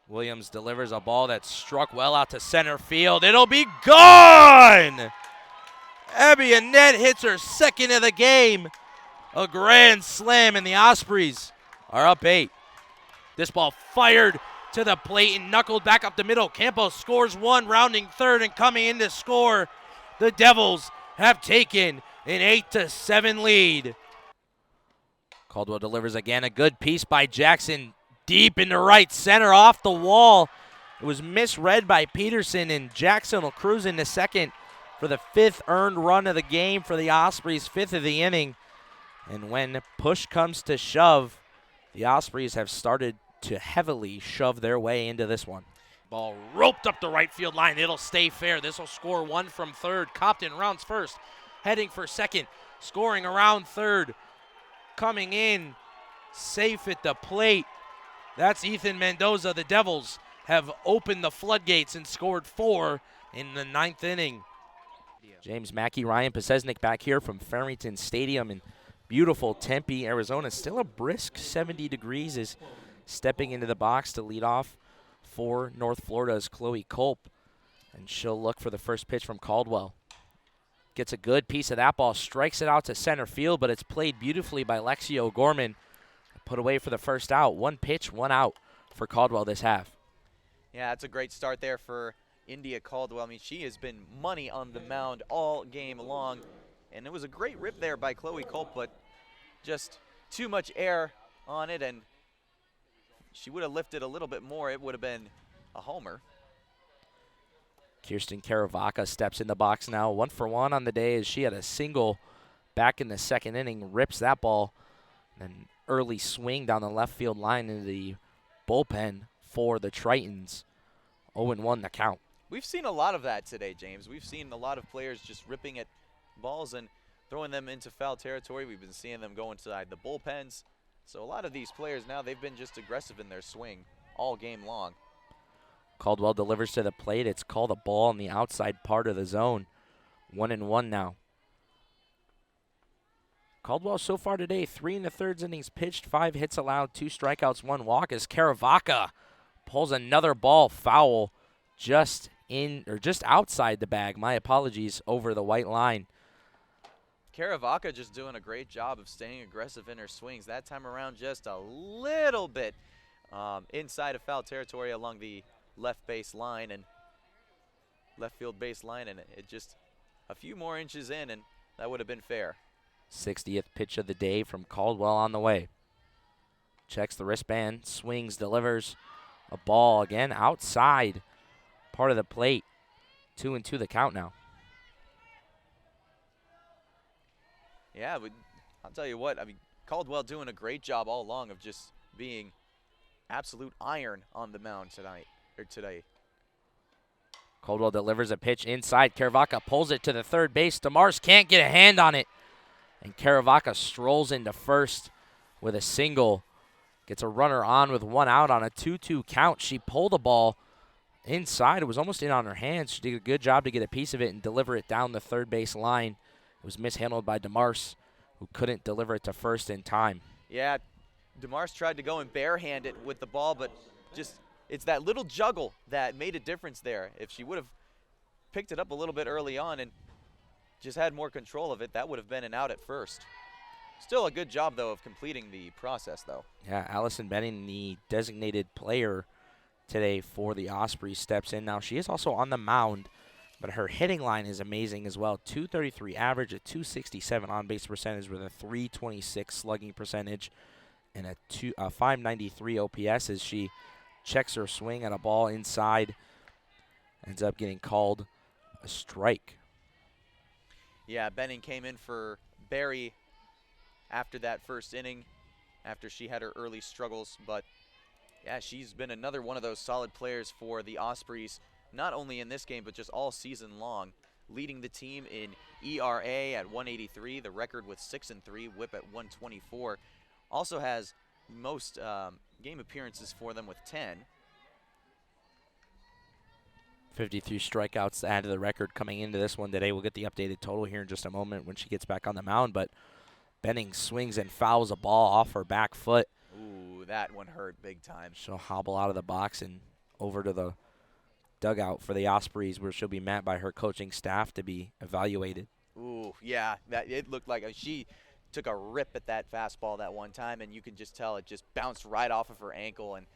Williams delivers a ball that's struck well out to center field. It'll be gone! Abby Annette hits her second of the game. A grand slam, and the Ospreys are up 8. This ball fired to the plate and knuckled back up the middle. Campos scores 1, rounding third, and coming in to score. The Devils have taken an 8-7 lead. Caldwell delivers again. A good piece by Jackson deep into right center off the wall. It was misread by Peterson, and Jackson will cruise into second for the 5th earned run of the game for the Ospreys, 5th of the inning. And when push comes to shove, the Ospreys have started to heavily shove their way into this one. Ball roped up the right field line. It'll stay fair. This will score 1 from third. Compton rounds first, heading for second, scoring around third. Coming in, safe at the plate. That's Ethan Mendoza. The Devils have opened the floodgates and scored 4 in the 9th inning. James Mackey, Ryan Pesesnik back here from Farrington Stadium in beautiful Tempe, Arizona. Still a brisk 70 degrees is stepping into the box to lead off for North Florida's Chloe Culp. And she'll look for the first pitch from Caldwell. Gets a good piece of that ball, strikes it out to center field, but it's played beautifully by Lexio Gorman. Put away for the first out. 1 pitch, 1 out for Caldwell this half. Yeah, that's a great start there for India Caldwell. I mean, she has been money on the mound all game long. And it was a great rip there by Chloe Culp, but just too much air on it, and she would have lifted a little bit more. It would have been a homer. Kirsten Caravaca steps in the box now. 1 for 1 on the day as she had a single back in the 2nd inning, rips that ball. An early swing down the left field line into the bullpen for the Tritons. 0-1 the count. We've seen a lot of that today, James. We've seen a lot of players just ripping at balls and throwing them into foul territory. We've been seeing them go inside the bullpens. So a lot of these players now, they've been just aggressive in their swing all game long. Caldwell delivers to the plate. It's called a ball in the outside part of the zone. 1-1 now. Caldwell so far today, 3 1/3 innings pitched, 5 hits allowed, 2 strikeouts, 1 walk, as Caravaca pulls another ball foul just outside the bag. My apologies, over the white line. Caravaca just doing a great job of staying aggressive in her swings. That time around, just a little bit inside of foul territory along the left base line and left field base line, and it just a few more inches in, and that would have been fair. 60th pitch of the day from Caldwell on the way. Checks the wristband, swings, delivers a ball again outside part of the plate. 2-2 the count now. Yeah, but I'll tell you what, I mean, Caldwell doing a great job all along of just being absolute iron on the mound today. Caldwell delivers a pitch inside. Caravaca pulls it to the third base. DeMars can't get a hand on it. And Caravaca strolls into first with a single. Gets a runner on with 1 out on a 2-2 count. She pulled the ball inside. It was almost in on her hands. She did a good job to get a piece of it and deliver it down the third base line. It was mishandled by DeMars, who couldn't deliver it to first in time. Yeah, DeMars tried to go and barehand it with the ball, but just it's that little juggle that made a difference there. If she would have picked it up a little bit early on and just had more control of it, that would have been an out at first. Still a good job, though, of completing the process, though. Yeah, Allison Benning, the designated player today for the Ospreys, steps in. Now, she is also on the mound, but her hitting line is amazing as well. 233 average, a 267 on-base percentage with a 326 slugging percentage and a 593 OPS as she checks her swing at a ball inside. Ends up getting called a strike. Yeah, Benning came in for Barry after that first inning, after she had her early struggles. But, yeah, she's been another one of those solid players for the Ospreys, not only in this game but just all season long, leading the team in ERA at 183, the record with 6-3, whip at 124. Also has most game appearances for them with 10. 53 strikeouts to add to the record coming into this one today. We'll get the updated total here in just a moment when she gets back on the mound, but Benning swings and fouls a ball off her back foot. Ooh, that one hurt big time. She'll hobble out of the box and over to the dugout for the Ospreys, where she'll be met by her coaching staff to be evaluated. Ooh, yeah, it looked like she took a rip at that fastball that one time, and you can just tell it just bounced right off of her ankle, and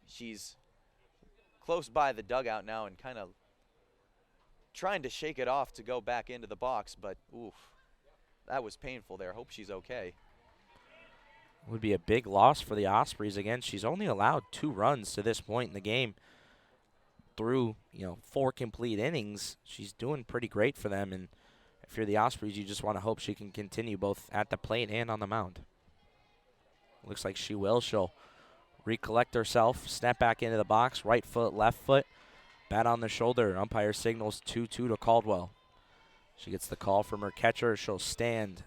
she's close by the dugout now and kind of trying to shake it off to go back into the box, but oof, that was painful there. Hope she's okay. Would be a big loss for the Ospreys. Again, she's only allowed 2 runs to this point in the game through, 4 complete innings. She's doing pretty great for them, and if you're the Ospreys, you just want to hope she can continue both at the plate and on the mound. Looks like she will. She'll recollect herself, snap back into the box, right foot, left foot, bat on the shoulder. Umpire signals 2-2 to Caldwell. She gets the call from her catcher. She'll stand,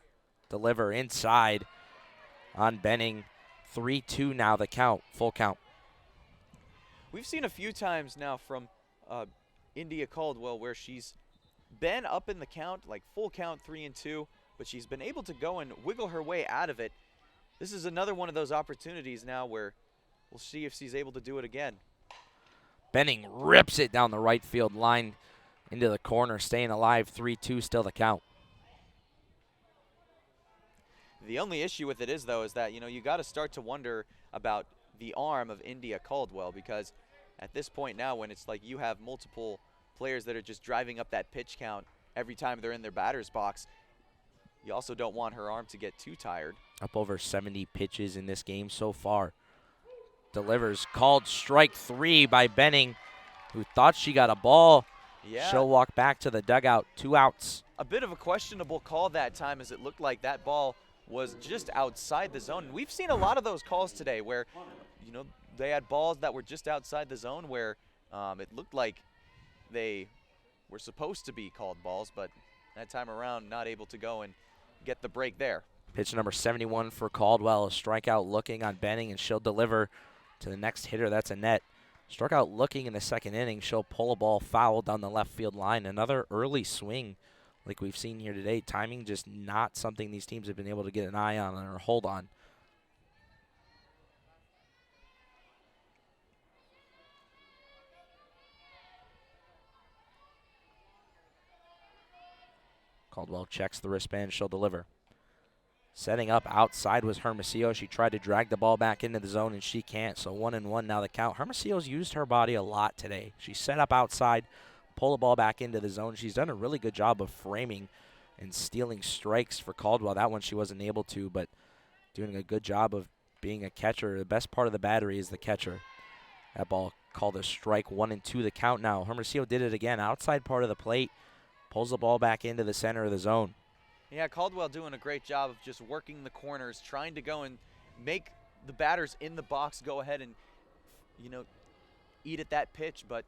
deliver inside on Benning. 3-2 now the count, full count. We've seen a few times now from India Caldwell where she's been up in the count, like full count 3-2, but she's been able to go and wiggle her way out of it. This is another one of those opportunities now where we'll see if she's able to do it again. Benning rips it down the right field line into the corner, staying alive. 3-2 still the count. The only issue with it is, though, is that, you got to start to wonder about the arm of India Caldwell, because at this point now, when it's like you have multiple players that are just driving up that pitch count every time they're in their batter's box, you also don't want her arm to get too tired. Up over 70 pitches in this game so far. Delivers, called strike 3 by Benning, who thought she got a ball. Yeah. She'll walk back to the dugout, 2 outs. A bit of a questionable call that time, as it looked like that ball was just outside the zone. We've seen a lot of those calls today where, they had balls that were just outside the zone where it looked like they were supposed to be called balls, but that time around not able to go and get the break there. Pitch number 71 for Caldwell. A strikeout looking on Benning, and she'll deliver to the next hitter. That's Annette. Struck out looking in the second inning. She'll pull a ball foul down the left field line. Another early swing like we've seen here today. Timing just not something these teams have been able to get an eye on or hold on. Caldwell checks the wristband. She'll deliver. Setting up outside was Hermosillo. She tried to drag the ball back into the zone, and she can't, so 1-1 now the count. Hermosillo's used her body a lot today. She set up outside, pull the ball back into the zone. She's done a really good job of framing and stealing strikes for Caldwell. That one she wasn't able to, but doing a good job of being a catcher. The best part of the battery is the catcher. That ball called a strike. 1-2 the count now. Hermosillo did it again. Outside part of the plate, pulls the ball back into the center of the zone. Yeah, Caldwell doing a great job of just working the corners, trying to go and make the batters in the box go ahead and, eat at that pitch, but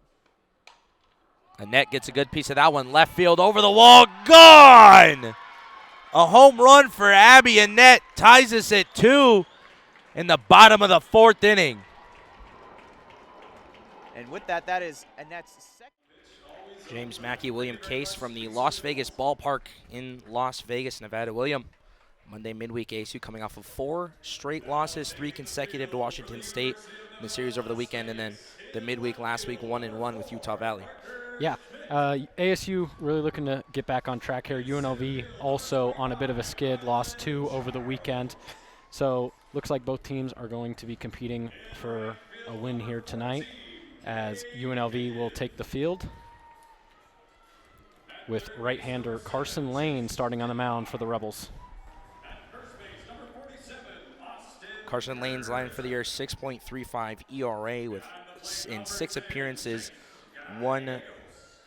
Annette gets a good piece of that one. Left field over the wall. Gone! A home run for Abby Annette ties us at 2 in the bottom of the 4th inning. And with that, that is Annette's second. James Mackey, William Case from the Las Vegas ballpark in Las Vegas, Nevada. William, Monday midweek ASU coming off of 4 straight losses, 3 consecutive to Washington State in the series over the weekend, and then the midweek last week 1-1 with Utah Valley. Yeah, ASU really looking to get back on track here. UNLV also on a bit of a skid, lost 2 over the weekend. So looks like both teams are going to be competing for a win here tonight, as UNLV will take the field with right-hander Carson Lane starting on the mound for the Rebels. Carson Lane's line for the year, 6.35 ERA in 6 appearances, 1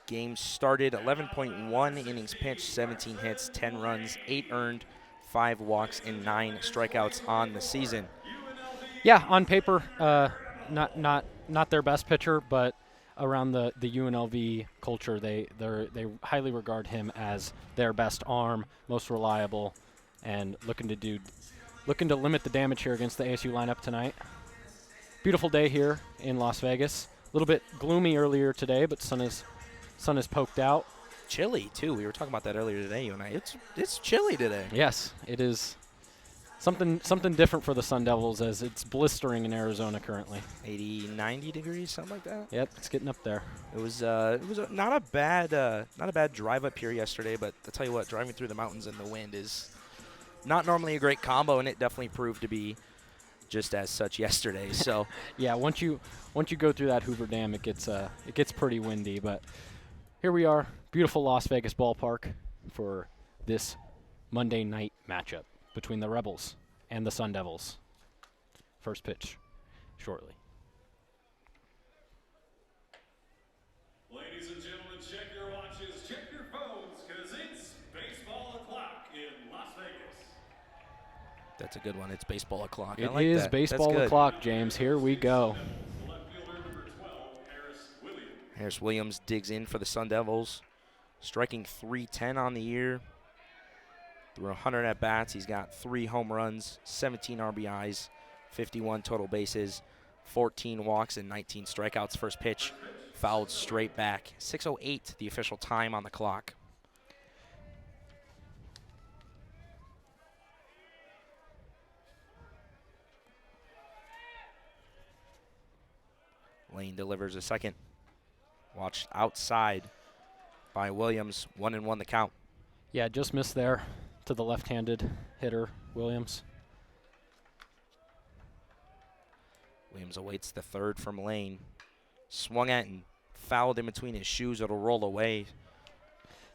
game started, 11.1 innings pitched, 17 hits, 10 runs, 8 earned, 5 walks, and 9 strikeouts on the season. Yeah, on paper, not their best pitcher, but around the UNLV culture, they highly regard him as their best arm, most reliable, and looking to limit the damage here against the ASU lineup tonight. Beautiful day here in Las Vegas. A little bit gloomy earlier today, but sun is poked out. Chilly too. We were talking about that earlier today, you and I. It's chilly today. Yes, it is. Something different for the Sun Devils as it's blistering in Arizona currently. 80, 90 degrees, something like that. Yep, it's getting up there. It was not a bad drive up here yesterday, but I'll tell you what, driving through the mountains in the wind is not normally a great combo, and it definitely proved to be just as such yesterday. So yeah, once you go through that Hoover Dam, it gets pretty windy. But here we are, beautiful Las Vegas ballpark for this Monday night matchup between the Rebels and the Sun Devils. First pitch shortly. Ladies and gentlemen, check your watches, check your phones, because it's baseball o'clock in Las Vegas. that's a good one. It's baseball o'clock. It I like is that. baseball That's good. o'clock, James. Here we go. Left fielder number 12, Harris Williams. Harris Williams digs in for the Sun Devils, striking .310 on the year. Through 100 at-bats, he's got 3 home runs, 17 RBIs, 51 total bases, 14 walks, and 19 strikeouts. First pitch fouled straight back. 6:08 the official time on the clock. Lane delivers a second. Watched outside by Williams. 1-1 the count. Yeah, just missed there to the left-handed hitter, Williams. Williams awaits the third from Lane. Swung at and fouled in between his shoes. It'll roll away.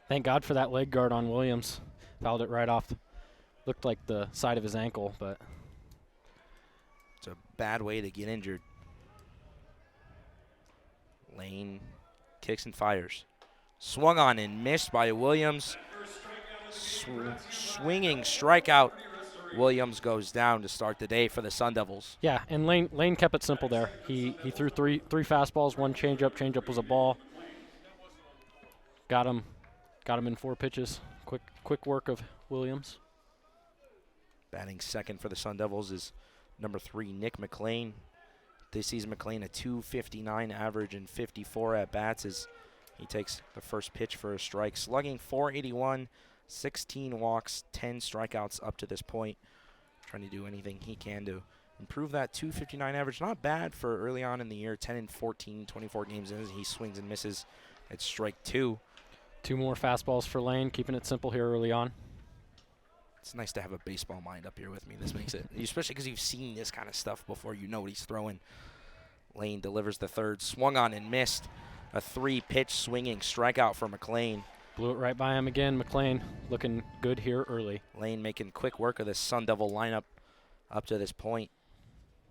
Thank God for that leg guard on Williams. Fouled it right off. Looked like the side of his ankle, but It's a bad way to get injured. Lane kicks and fires. Swung on and missed by Williams. Swinging strikeout. Williams goes down to start the day for the Sun Devils. yeah, and Lane kept it simple there. He threw three fastballs, one changeup. Changeup was a ball. Got him in 4 pitches. Quick work of Williams. Batting second for the Sun Devils is number 3, Nick McLean. This season, McLean a .259 average and 54 at-bats as he takes the first pitch for a strike. Slugging .481, 16 walks, 10 strikeouts up to this point. Trying to do anything he can to improve that .259 average. Not bad for early on in the year, 10-14, 24 games in. He swings and misses at strike 2. 2 more fastballs for Lane, keeping it simple here early on. It's nice to have a baseball mind up here with me. This makes it, especially because you've seen this kind of stuff before. You know what he's throwing. Lane delivers the third. Swung on and missed. A 3-pitch swinging strikeout for McLean. Blew it right by him again. McLean looking good here early. Lane making quick work of the Sun Devil lineup up to this point.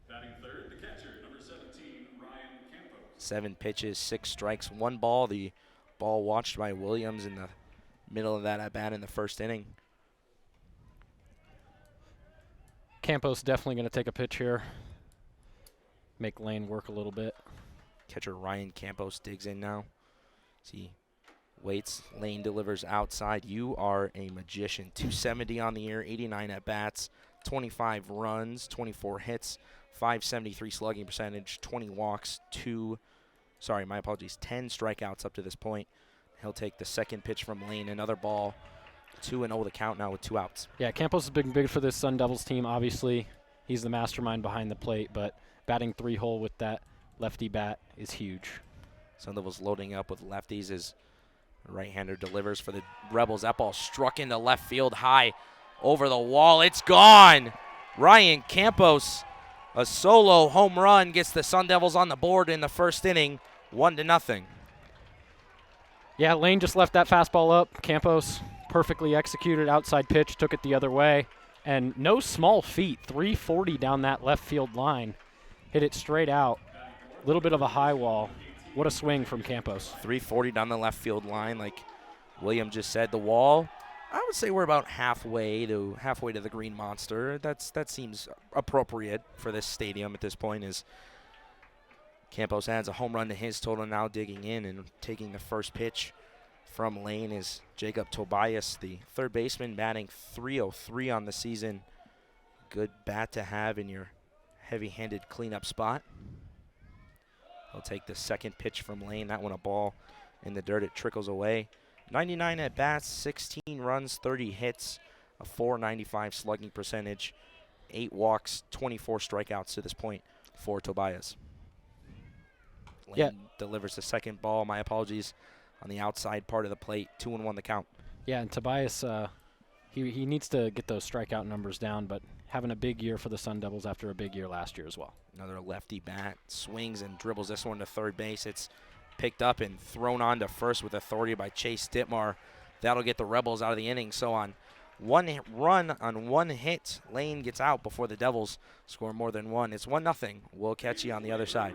Batting third, the catcher, number 17, Ryan Campos. 7 pitches, 6 strikes, 1 ball. The ball watched by Williams in the middle of that at-bat in the first inning. Campos definitely going to take a pitch here. Make Lane work a little bit. Catcher Ryan Campos digs in now. See, waits. Lane delivers outside. You are a magician. 270 on the year, 89 at-bats, 25 runs, 24 hits, 573 slugging percentage, 20 walks, 10 strikeouts up to this point. He'll take the second pitch from Lane. Another ball. 2-0 the count now with 2 outs. Yeah, Campos has been big for this Sun Devils team. Obviously, he's the mastermind behind the plate, but batting 3-hole with that lefty bat is huge. Sun Devils loading up with lefties as the right-hander delivers for the Rebels. That ball struck into left field high over the wall. It's gone. Ryan Campos, a solo home run, gets the Sun Devils on the board in the first inning, 1-0. Yeah, Lane just left that fastball up. Campos perfectly executed outside pitch, took it the other way. And no small feat, 340 down that left field line. Hit it straight out. A little bit of a high wall. What a swing from Campos. 340 down the left field line, like William just said. The wall, I would say we're about halfway to the Green Monster. That seems appropriate for this stadium at this point. As Campos adds a home run to his total, now digging in and taking the first pitch from Lane is Jacob Tobias, the third baseman, batting .303 on the season. Good bat to have in your heavy-handed cleanup spot. He'll take the second pitch from Lane. That one a ball in the dirt. It trickles away. 99 at-bats, 16 runs, 30 hits, a .495 slugging percentage. 8 walks, 24 strikeouts to this point for Tobias. Lane Yeah. delivers the second ball, my apologies, on the outside part of the plate. 2-1 the count. Yeah, and Tobias, he needs to get those strikeout numbers down, but having a big year for the Sun Devils after a big year last year as well. Another lefty bat, swings and dribbles this one to third base. It's picked up and thrown on to first with authority by Chase Dittmar. That'll get the Rebels out of the inning. So on run on 1 hit, Lane gets out before the Devils score more than 1. It's 1-0. We'll catch you on the other side.